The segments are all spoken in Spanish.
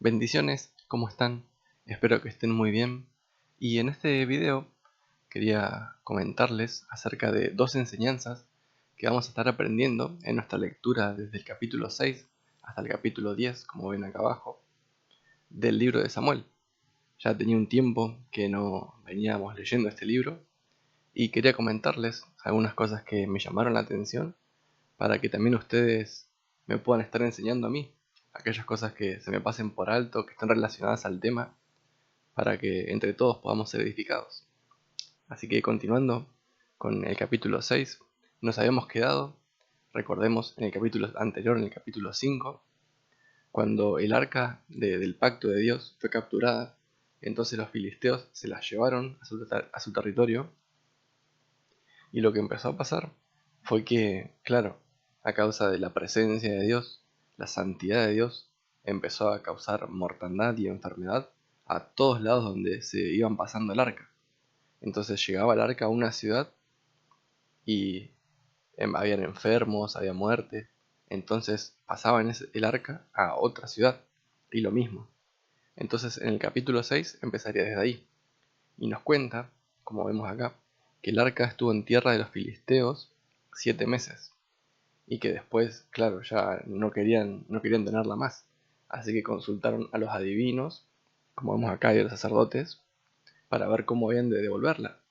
Bendiciones, ¿cómo están? Espero que estén muy bien. Y en este video quería comentarles acerca de dos enseñanzas que vamos a estar aprendiendo en nuestra lectura desde el capítulo 6 hasta el capítulo 10, como ven acá abajo, del libro de Samuel. Ya tenía un tiempo que no veníamos leyendo este libro y quería comentarles algunas cosas que me llamaron la atención para que también ustedes me puedan estar enseñando a mí aquellas cosas que se me pasen por alto, que estén relacionadas al tema, para que entre todos podamos ser edificados. Así que continuando con el capítulo 6, nos habíamos quedado, recordemos, en el capítulo anterior, en el capítulo 5, cuando el arca del pacto de Dios fue capturada. Entonces los filisteos se la llevaron a su territorio, y lo que empezó a pasar fue que, claro, a causa de la presencia de Dios, la santidad de Dios, empezó a causar mortandad y enfermedad a todos lados donde se iban pasando el arca. Entonces llegaba el arca a una ciudad y habían enfermos, había muerte. Entonces pasaban el arca a otra ciudad y lo mismo. Entonces en el capítulo 6 empezaría desde ahí y nos cuenta, como vemos acá, que el arca estuvo en tierra de los filisteos 7 meses y que después, claro, ya no querían tenerla más. Así que consultaron a los adivinos, como vemos acá, y a los sacerdotes, para ver cómo habían de devolverla.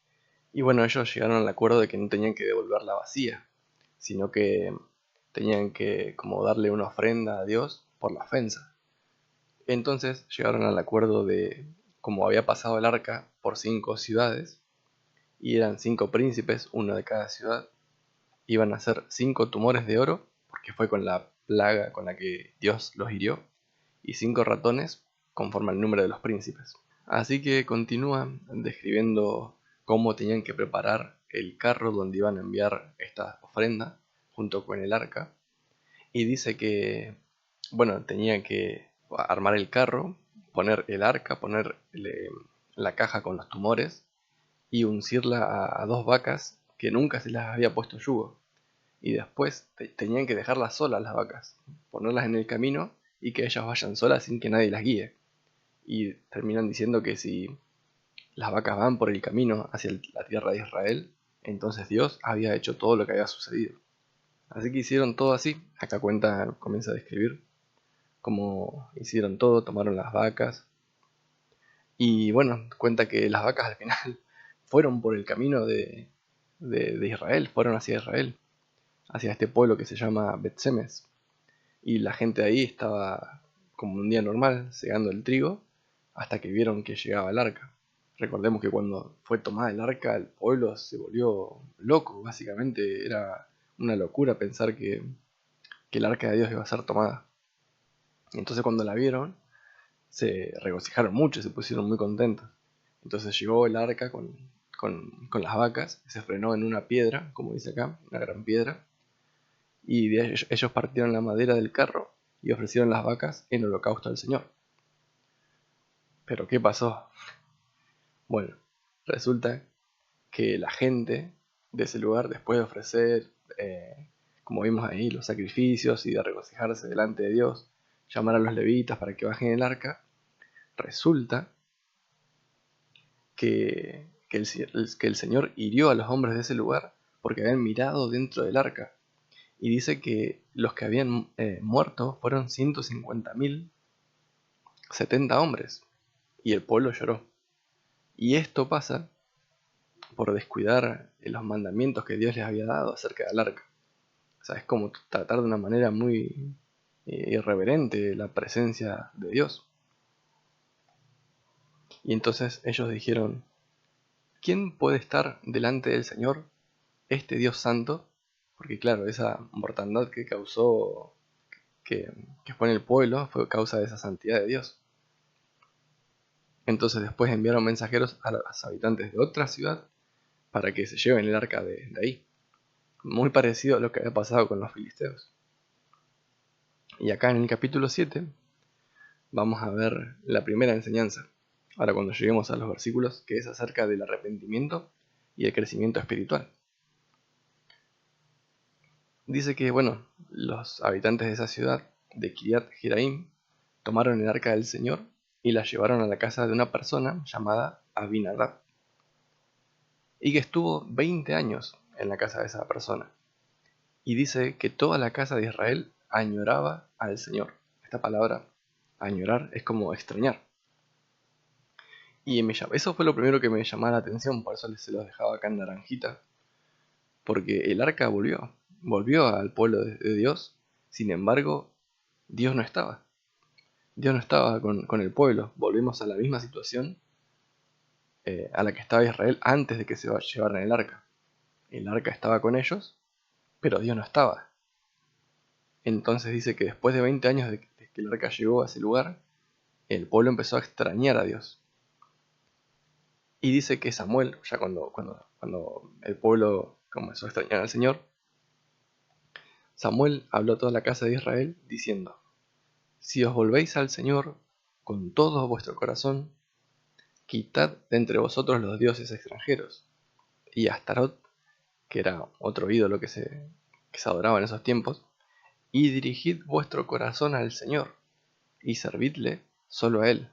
Y bueno, ellos llegaron al acuerdo de que no tenían que devolverla vacía, sino que tenían que como darle una ofrenda a Dios por la ofensa. Entonces llegaron al acuerdo de, como había pasado el arca por 5 ciudades, y eran 5 príncipes, uno de cada ciudad, iban a ser 5 tumores de oro, porque fue con la plaga con la que Dios los hirió, y 5 ratones, conforme al número de los príncipes. Así que continúa describiendo cómo tenían que preparar el carro donde iban a enviar esta ofrenda junto con el arca, y dice que, bueno, tenían que armar el carro, poner el arca, poner la caja con los tumores y uncirla a 2 vacas que nunca se las había puesto yugo. Y después tenían que dejarlas solas las vacas, ponerlas en el camino y que ellas vayan solas sin que nadie las guíe. Y terminan diciendo que si las vacas van por el camino hacia la tierra de Israel, entonces Dios había hecho todo lo que había sucedido. Así que hicieron todo así. Acá comienza a describir cómo hicieron todo, tomaron las vacas. Y bueno, cuenta que las vacas al final fueron por el camino de Israel, fueron hacia Israel, hacia este pueblo que se llama Bet-Semes. Y la gente ahí estaba como un día normal, segando el trigo, hasta que vieron que llegaba el arca. Recordemos que cuando fue tomada el arca, el pueblo se volvió loco. Básicamente era una locura pensar que el arca de Dios iba a ser tomada. Y entonces cuando la vieron, se regocijaron mucho, se pusieron muy contentos. Entonces llegó el arca con las vacas, se frenó en una piedra, como dice acá, una gran piedra, y ellos partieron la madera del carro y ofrecieron las vacas en holocausto al Señor. Pero ¿qué pasó? Bueno, resulta que la gente de ese lugar, después de ofrecer, como vimos ahí, los sacrificios y de regocijarse delante de Dios, llamar a los levitas para que bajen el arca, resulta que el Señor hirió a los hombres de ese lugar porque habían mirado dentro del arca. Y dice que los que habían muerto fueron 150.070 hombres. Y el pueblo lloró. Y esto pasa por descuidar los mandamientos que Dios les había dado acerca del arca. O sea, es como tratar de una manera muy irreverente la presencia de Dios. Y entonces ellos dijeron, ¿quién puede estar delante del Señor, este Dios santo? Porque claro, esa mortandad que causó, que fue en el pueblo, fue causa de esa santidad de Dios. Entonces después enviaron mensajeros a los habitantes de otra ciudad para que se lleven el arca de ahí. Muy parecido a lo que había pasado con los filisteos. Y acá en el capítulo 7 vamos a ver la primera enseñanza. Ahora cuando lleguemos a los versículos, que es acerca del arrepentimiento y el crecimiento espiritual. Dice que, bueno, los habitantes de esa ciudad, de Kiriat Jeraim, tomaron el arca del Señor y la llevaron a la casa de una persona llamada Abinadab, y que estuvo 20 años en la casa de esa persona. Y dice que toda la casa de Israel añoraba al Señor. Esta palabra, añorar, es como extrañar. Y eso fue lo primero que me llamaba la atención, por eso se los dejaba acá en naranjita, porque el arca volvió al pueblo de Dios. Sin embargo, Dios no estaba. Dios no estaba con el pueblo. Volvimos a la misma situación a la que estaba Israel antes de que se llevaran el arca. El arca estaba con ellos, pero Dios no estaba. Entonces dice que después de 20 años de que el arca llegó a ese lugar, el pueblo empezó a extrañar a Dios. Y dice que Samuel, ya cuando el pueblo comenzó a extrañar al Señor, Samuel habló a toda la casa de Israel diciendo: si os volvéis al Señor con todo vuestro corazón, quitad de entre vosotros los dioses extranjeros, y a Astarot, que era otro ídolo que se adoraba en esos tiempos, y dirigid vuestro corazón al Señor, y servidle solo a Él.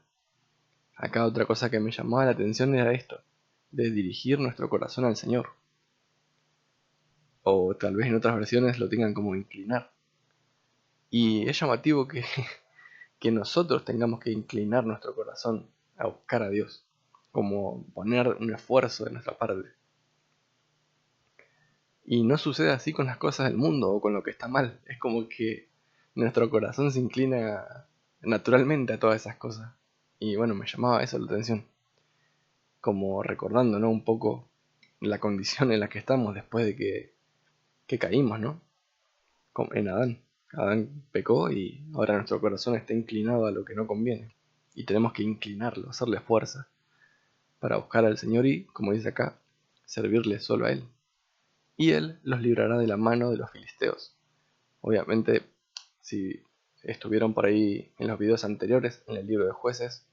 Acá otra cosa que me llamaba la atención era esto, de dirigir nuestro corazón al Señor. O tal vez en otras versiones lo tengan como inclinar. Y es llamativo que nosotros tengamos que inclinar nuestro corazón a buscar a Dios, como poner un esfuerzo de nuestra parte. Y no sucede así con las cosas del mundo o con lo que está mal. Es como que nuestro corazón se inclina naturalmente a todas esas cosas. Y bueno, me llamaba eso la atención. Como recordando, ¿no?, un poco la condición en la que estamos después de que caímos, ¿no? Como en Adán. Adán pecó y ahora nuestro corazón está inclinado a lo que no conviene. Y tenemos que inclinarlo, hacerle fuerza para buscar al Señor y, como dice acá, servirle solo a Él. Y Él los librará de la mano de los filisteos. Obviamente, si estuvieron por ahí en los videos anteriores, en el libro de Jueces,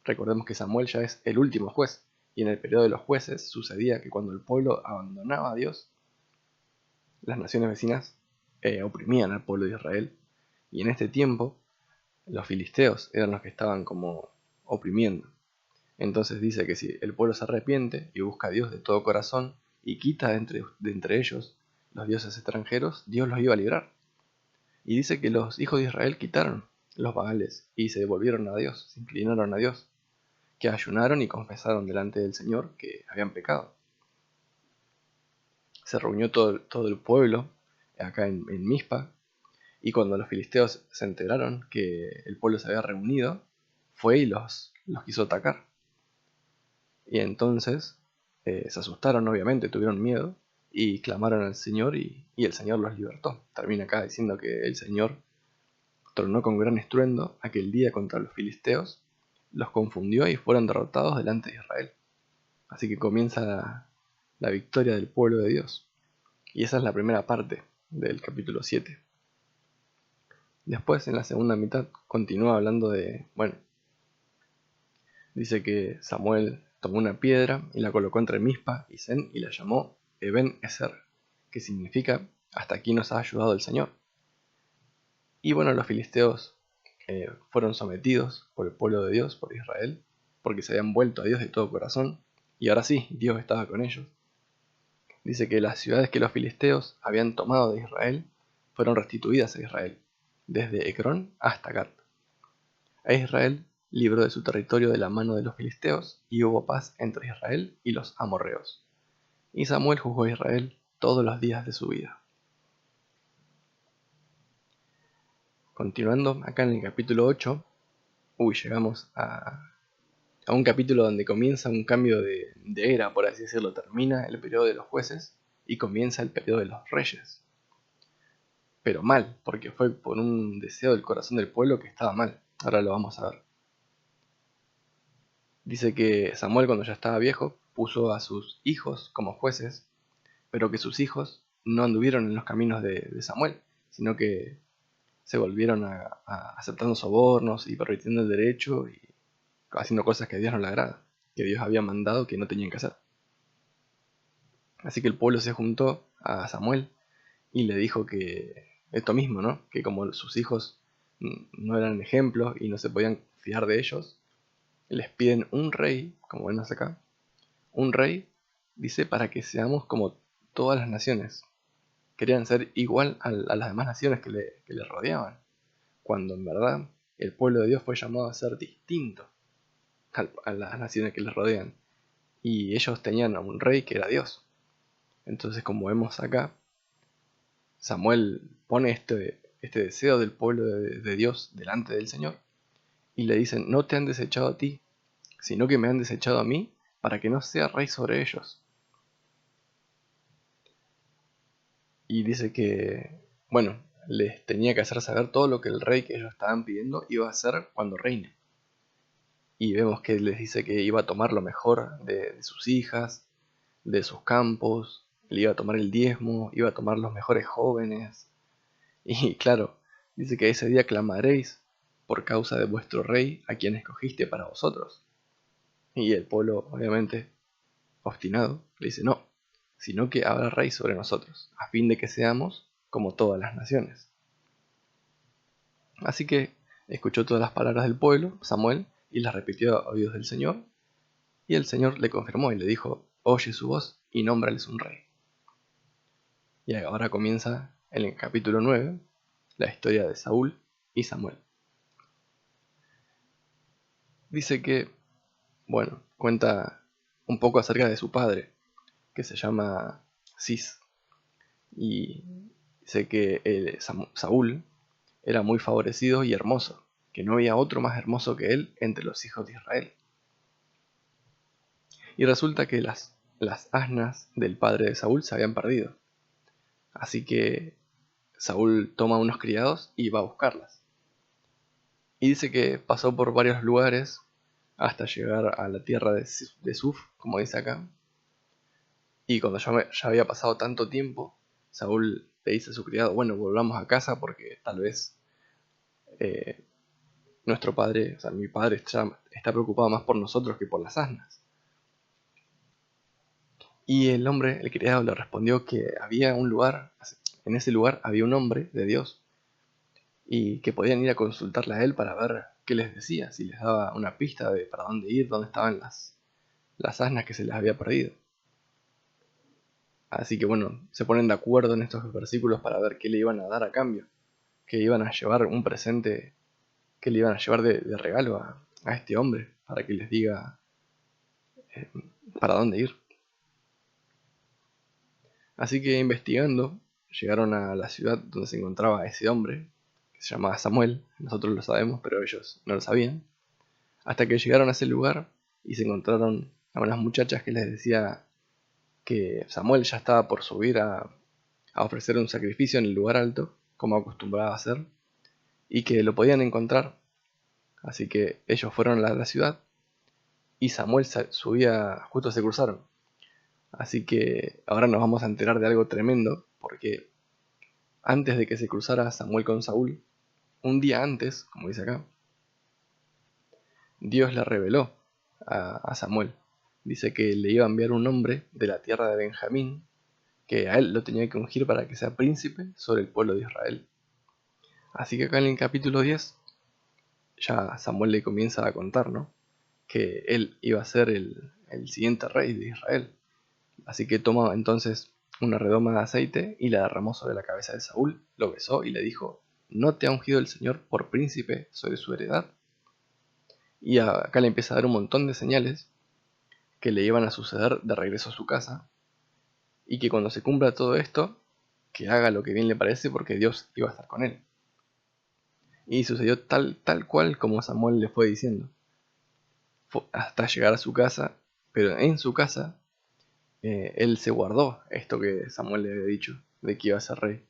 recordemos que Samuel ya es el último juez, y en el periodo de los jueces sucedía que cuando el pueblo abandonaba a Dios, las naciones vecinas oprimían al pueblo de Israel, y en este tiempo los filisteos eran los que estaban como oprimiendo. Entonces dice que si el pueblo se arrepiente y busca a Dios de todo corazón y quita de entre ellos los dioses extranjeros, Dios los iba a librar. Y dice que los hijos de Israel quitaron los Baales y se volvieron a Dios, se inclinaron a Dios, que ayunaron y confesaron delante del Señor que habían pecado. Se reunió todo el pueblo acá en Mizpa, y cuando los filisteos se enteraron que el pueblo se había reunido, fue y los quiso atacar. Y entonces se asustaron, obviamente, tuvieron miedo y clamaron al Señor y el Señor los libertó. Termina acá diciendo que el Señor tronó con gran estruendo aquel día contra los filisteos, los confundió y fueron derrotados delante de Israel. Así que comienza la victoria del pueblo de Dios. Y esa es la primera parte del capítulo 7. Después, en la segunda mitad, continúa hablando dice que Samuel tomó una piedra y la colocó entre Mizpa y Sen y la llamó Eben Ezer, que significa hasta aquí nos ha ayudado el Señor. Y bueno, los filisteos fueron sometidos por el pueblo de Dios, por Israel, porque se habían vuelto a Dios de todo corazón, y ahora sí, Dios estaba con ellos. Dice que las ciudades que los filisteos habían tomado de Israel fueron restituidas a Israel, desde Ecrón hasta Gat. A Israel libró de su territorio de la mano de los filisteos, y hubo paz entre Israel y los amorreos. Y Samuel juzgó a Israel todos los días de su vida. Continuando acá en el capítulo 8, llegamos a un capítulo donde comienza un cambio de era, por así decirlo. Termina el periodo de los jueces y comienza el periodo de los reyes. Pero mal, porque fue por un deseo del corazón del pueblo que estaba mal. Ahora lo vamos a ver. Dice que Samuel, cuando ya estaba viejo, puso a sus hijos como jueces, pero que sus hijos no anduvieron en los caminos de Samuel, sino que se volvieron aceptando sobornos y pervirtiendo el derecho y haciendo cosas que a Dios no le agrada, que Dios había mandado que no tenían que hacer. Así que el pueblo se juntó a Samuel y le dijo que esto mismo, ¿no? Que como sus hijos no eran ejemplos y no se podían fiar de ellos, les piden un rey, como vemos acá, un rey, dice, para que seamos como todas las naciones. Querían ser igual a las demás naciones que le rodeaban, cuando en verdad el pueblo de Dios fue llamado a ser distinto a las naciones que les rodean. Y ellos tenían a un rey que era Dios. Entonces, como vemos acá, Samuel pone este deseo del pueblo de Dios delante del Señor y le dicen, no te han desechado a ti, sino que me han desechado a mí para que no sea rey sobre ellos. Y dice que, bueno, les tenía que hacer saber todo lo que el rey que ellos estaban pidiendo iba a hacer cuando reine. Y vemos que les dice que iba a tomar lo mejor de sus hijas, de sus campos, le iba a tomar el diezmo, iba a tomar los mejores jóvenes. Y claro, dice que ese día clamaréis por causa de vuestro rey a quien escogiste para vosotros. Y el pueblo, obviamente, obstinado, le dice no, sino que habrá rey sobre nosotros, a fin de que seamos como todas las naciones. Así que escuchó todas las palabras del pueblo, Samuel, y las repitió a oídos del Señor, y el Señor le confirmó y le dijo, oye su voz y nómbrales un rey. Y ahora comienza en el capítulo 9 la historia de Saúl y Samuel. Dice que, bueno, cuenta un poco acerca de su padre, que se llama Cis, y dice que Saúl era muy favorecido y hermoso, que no había otro más hermoso que él entre los hijos de Israel. Y resulta que las asnas del padre de Saúl se habían perdido. Así que Saúl toma unos criados y va a buscarlas. Y dice que pasó por varios lugares hasta llegar a la tierra de Suf, como dice acá. Y cuando ya había pasado tanto tiempo, Saúl le dice a su criado, bueno, volvamos a casa porque tal vez nuestro padre, o sea, mi padre está preocupado más por nosotros que por las asnas. Y el hombre, el criado, le respondió que había un lugar, en ese lugar había un hombre de Dios, y que podían ir a consultarle a él para ver qué les decía, si les daba una pista de para dónde ir, dónde estaban las asnas que se les había perdido. Así que bueno, se ponen de acuerdo en estos versículos para ver qué le iban a dar a cambio, que iban a llevar un presente, que le iban a llevar de regalo a este hombre, para que les diga para dónde ir. Así que investigando, llegaron a la ciudad donde se encontraba ese hombre, que se llamaba Samuel, nosotros lo sabemos, pero ellos no lo sabían, hasta que llegaron a ese lugar y se encontraron a unas muchachas que les decía que Samuel ya estaba por subir a ofrecer un sacrificio en el lugar alto, como acostumbraba a hacer, y que lo podían encontrar. Así que ellos fueron a la ciudad y Samuel subía, justo se cruzaron. Así que ahora nos vamos a enterar de algo tremendo, porque antes de que se cruzara Samuel con Saúl, un día antes, como dice acá, Dios le reveló a Samuel. Dice que le iba a enviar un hombre de la tierra de Benjamín, que a él lo tenía que ungir para que sea príncipe sobre el pueblo de Israel. Así que acá en el capítulo 10, ya Samuel le comienza a contar, ¿no?, que él iba a ser el siguiente rey de Israel. Así que toma entonces una redoma de aceite y la derramó sobre la cabeza de Saúl, lo besó y le dijo, ¿no te ha ungido el Señor por príncipe sobre su heredad? Y acá le empieza a dar un montón de señales que le iban a suceder de regreso a su casa, y que cuando se cumpla todo esto, que haga lo que bien le parece porque Dios iba a estar con él. Y sucedió tal cual como Samuel le fue diciendo, hasta llegar a su casa, pero en su casa él se guardó esto que Samuel le había dicho, de que iba a ser rey.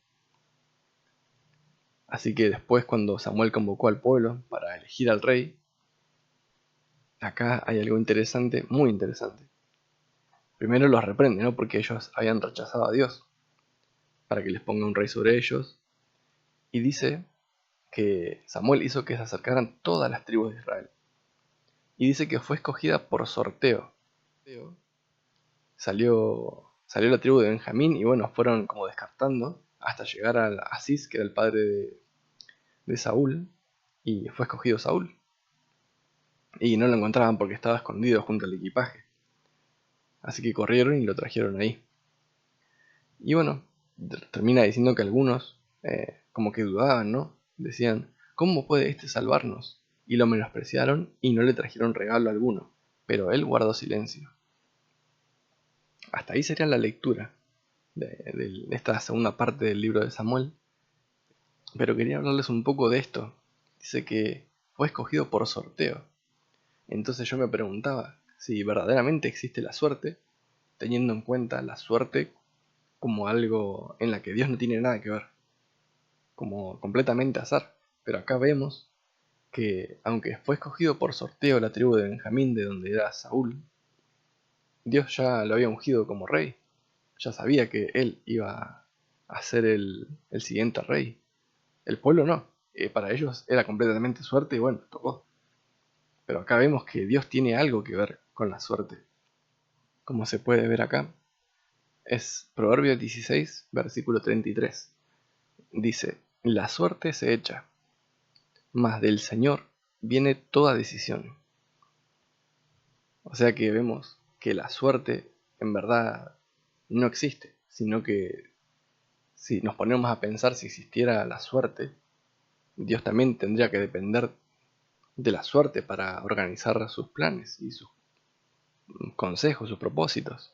Así que después, cuando Samuel convocó al pueblo para elegir al rey, acá hay algo interesante, muy interesante. Primero los reprende, ¿no?, porque ellos habían rechazado a Dios, para que les ponga un rey sobre ellos. Y dice que Samuel hizo que se acercaran todas las tribus de Israel. Y dice que fue escogida por sorteo. Salió la tribu de Benjamín y bueno, fueron como descartando hasta llegar a Cis, que era el padre de Saúl. y fue escogido Saúl. Y no lo encontraban porque estaba escondido junto al equipaje. Así que corrieron y lo trajeron ahí. Y bueno, termina diciendo que algunos como que dudaban, ¿no? Decían, ¿cómo puede este salvarnos? Y lo menospreciaron y no le trajeron regalo alguno, pero él guardó silencio. Hasta ahí sería la lectura de esta segunda parte del libro de Samuel. Pero quería hablarles un poco de esto. Dice que fue escogido por sorteo. Entonces yo me preguntaba si verdaderamente existe la suerte, teniendo en cuenta la suerte como algo en la que Dios no tiene nada que ver, como completamente azar. Pero acá vemos que aunque fue escogido por sorteo la tribu de Benjamín, de donde era Saúl, Dios ya lo había ungido como rey. Ya sabía que él iba a ser el siguiente rey. El pueblo no. Para ellos era completamente suerte y bueno, tocó. Pero acá vemos que Dios tiene algo que ver con la suerte. Como se puede ver acá, es Proverbios 16, versículo 33. Dice, la suerte se echa, mas del Señor viene toda decisión. O sea que vemos que la suerte en verdad no existe, sino que si nos ponemos a pensar si existiera la suerte, Dios también tendría que depender de la suerte para organizar sus planes y sus consejos, sus propósitos.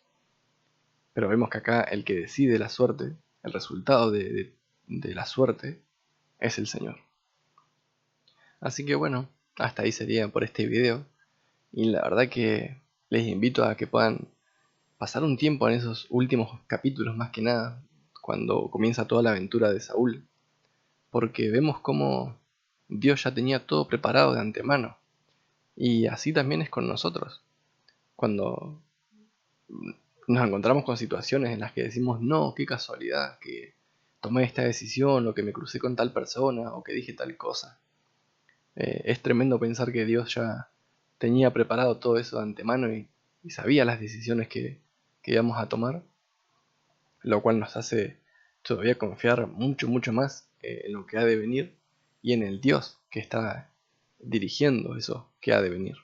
Pero vemos que acá el que decide la suerte, el resultado de la suerte, es el Señor. Así que bueno, hasta ahí sería por este video. Y la verdad que les invito a que puedan pasar un tiempo en esos últimos capítulos más que nada, cuando comienza toda la aventura de Saúl. Porque vemos cómo Dios ya tenía todo preparado de antemano. Y así también es con nosotros. Cuando nos encontramos con situaciones en las que decimos, no, qué casualidad que tomé esta decisión, o que me crucé con tal persona, o que dije tal cosa. Es tremendo pensar que Dios ya tenía preparado todo eso de antemano y sabía las decisiones que íbamos a tomar, lo cual nos hace todavía confiar mucho, mucho más en lo que ha de venir y en el Dios que está dirigiendo eso que ha de venir.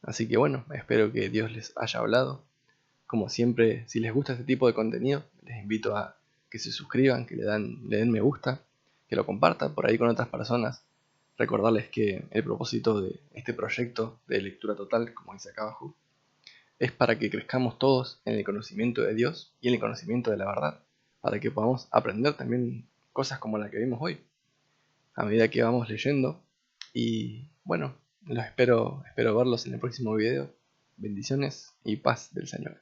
Así que bueno, espero que Dios les haya hablado. Como siempre, si les gusta este tipo de contenido, les invito a que se suscriban, que le den me gusta, que lo compartan por ahí con otras personas. Recordarles que el propósito de este proyecto de lectura total, como dice acá abajo, es para que crezcamos todos en el conocimiento de Dios y en el conocimiento de la verdad, para que podamos aprender también cosas como la que vimos hoy, a medida que vamos leyendo. Y bueno, espero verlos en el próximo video. Bendiciones y paz del Señor.